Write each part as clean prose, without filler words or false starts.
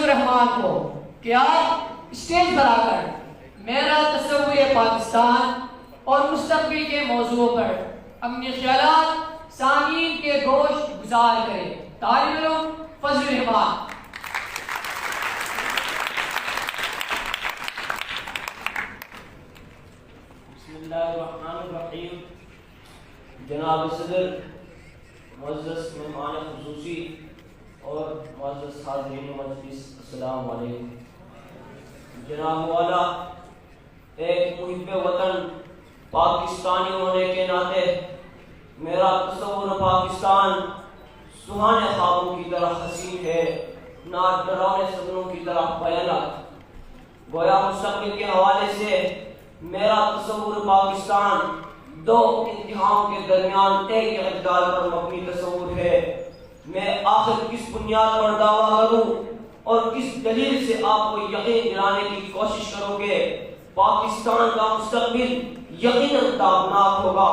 فضل الرحمان کو کہ آپ اسٹیج پر آ کر میرا تصور پاکستان اور مستقبل کے موضوع پر اپنے خیالات سامعین کے گوش گزار کریں. طالب علم فضل الرحمان. بسم اللہ الرحمن الرحیم. جناب صدر، معزز مہمان خصوصی اور معزز حاضرین مجلس، السلام علیکم. جناب والا، ایک محب وطن پاکستانی ہونے کے ناطے میرا تصور پاکستان سہانے خوابوں کی طرح حسین ہے، نہ ڈراؤنے سپنوں کی طرح بھیانک. گویا مستقبل کے حوالے سے میرا تصور پاکستان دو انتہاؤں کے درمیان ایک اعتدال پر مبنی تصور ہے. میں آخر کس بنیاد پر دعویٰ کروں اور کس دلیل سے آپ کو یقین دلانے کی کوشش کرو گے پاکستان کا مستقبل یقیناً تابناک ہوگا،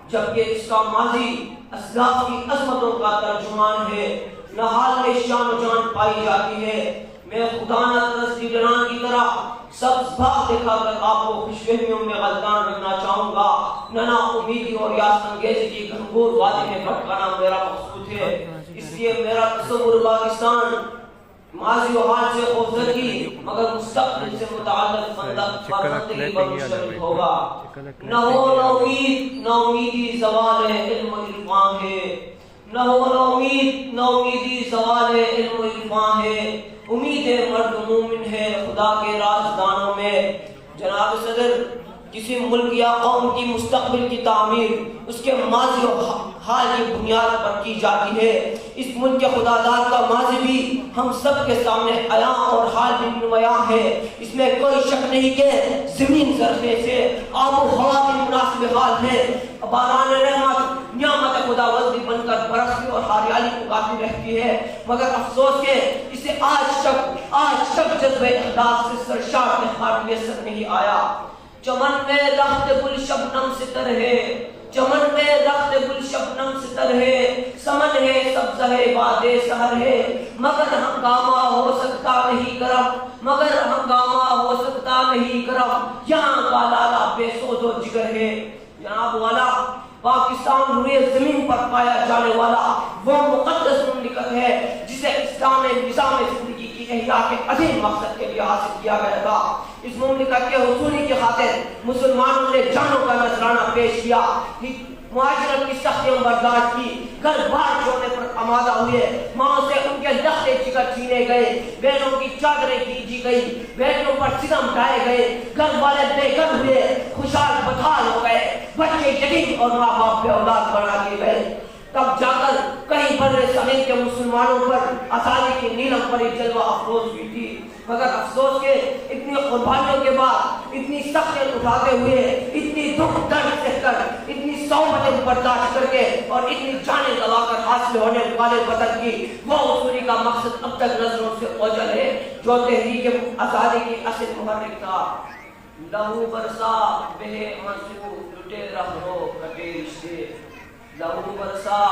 جبکہ اس کا ماضی اسلاف کی عظمتوں کا ترجمان ہے، نہال میں شان و جان پائی جاتی ہے. میں خدا نہ ترس لیڈران کی طرح سبز باغ دکھا کر آپ کو خوش فہمیوں میں غلطان رکھنا چاہوں گا. نہ امیدی اور یاس انگیزی کی گھنگور وادی میں بھٹکانا میرا مقصود ہے. اس لیے میرا تصور پاکستان ماضی و حال سے خوفزدگی مگر مستقبل سے متعلق فرزندگی پر مشتمل ہوگا. نہ ہو نہ امید نہ امیدی زوال علم و عرفان ہے. نہ ہو نہ امید نہ امیدی زوال علم و عرفان ہے. امید مرد مومن ہے خدا کے رازدانوں میں. جناب صدر، کسی ملک یا قوم کی مستقبل کی تعمیر اس کے ماضی و حال کی بنیاد پر کی جاتی ہے. اس ملک کے خدادار کا ماضی بھی ہم سب کے سامنے عیاں اور حال بھی نمایاں ہے. اس میں کوئی شک نہیں کہ زمین زرخے سے آب و ہوا کی مناسب حال ہے. باران رحمت نعمت خداوندی بن کر برستی اور ہریالی پکاتی رہتی ہے، مگر افسوس کہ اسے آج تک جذبہ احداث سے سرشار اخبار میسر نہیں آیا. چمن میں رخت گل شبنم ستر ہے، چمن میں رخت گل شبنم ستر ہے، سمن ہے سبزہ باد سحر ہے، مگر ہنگامہ ہو سکتا نہیں گرم، مگر ہنگامہ ہو سکتا نہیں گرم، یہاں کا لالا بے سود و جگر ہے. جناب والا، پاکستان روئے زمین پر پایا جانے والا وہ مقدس مملکت ہے جسے اسلام نظام زندگی کی احیاء کے عظیم مقصد کے لیے حاصل کیا گیا تھا. اس مملکت کے حصولی کی خاطر مسلمانوں نے جانوں کا نذرانہ پیش کیا، معاشرت کی سختیوں برداشت کی، گھر بار چھوڑنے پر آمادہ ہوئے، ماں سے ان کے لختے جگر چھینے گئے، بہنوں کی چادریں کھینچی گئی، بیٹوں پر ستم ڈھائے گئے، گھر والے بے گھر ہوئے، خوشحال بدحال ہو گئے، بچے یتیم اور ماں باپ بے اولاد بنا دیے گئے. تب جا کر کہیں بر صغیر کے مسلمانوں پر آزادی کی نیلم پر ایک جلوہ افروز ہوئی تھی. مگر افسوس کہ اتنی قربانیوں کے بعد، اتنی سختیاں اٹھاتے ہوئے، اتنی دکھ درد سہ کر، اتنی صحبتیں برداشت کر کے اور اتنی جانیں گوا کر حاصل ہونے والے وطن کی وہ حصولی کا مقصد اب تک نظروں سے اوجھل ہے جو تحریک آزادی کی اصل محرک تھا. لہو برسا بہ آنسو لٹے رہو کٹے رشتے، لہو برسا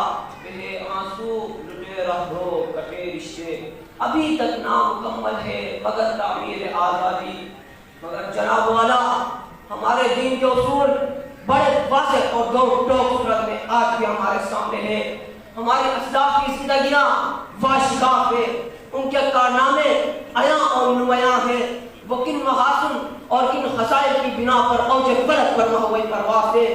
بہ آنسو لٹے رہو کٹے رشتے، ابھی تک نامکمل ہے مگر تعمیر آزادی. مگر جناب والا، ہمارے دین کے اصول بڑے واضح اور دو صورت میں آج بھی ہمارے سامنے ہیں. ہمارے اسلاف کی زندگیاں واشگاف ہیں، ان کے کارنامے عیاں اور نمایاں ہیں. وہ کن محاسن اور کن خسائل کی بنا پر اوج فلک پر محوی پرواز ہے.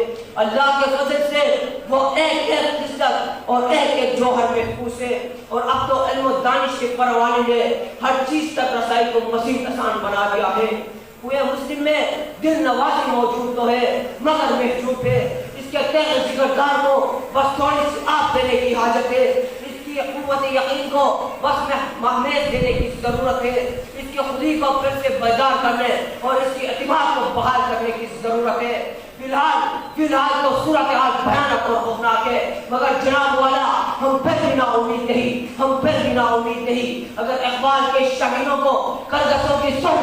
اللہ کے فضل سے وہ ایک ایک خصلت اور ایک ایک جوہر محفوظ ہے، اور اب تو علم و دانش کے پروانے نے ہر چیز تک رسائی کو مزید آسان بنا دیا ہے. ہوئے مسلم میں دل نوازی موجود تو ہے مگر محجوب ہے. اس کے تیغ جگردار کو بس تھوڑی سی آگ دینے کی حاجت ہے، اس کی قوت یقین کو بس محمیز دینے کی ضرورت ہے، اس کی خودی کو پھر سے بیدار کرنے اور اس کی اعتماد کو بحال کرنے کی ضرورت ہے. فی الحال تو صورتحال بھیانک اور خوفناک ہے، مگر جناب والا ہم پھر بھی نا امید نہیں، ہم پھر بھی نا امید نہیں. اگر اقبال کے شاہینوں کو کرگسوں کی صحبت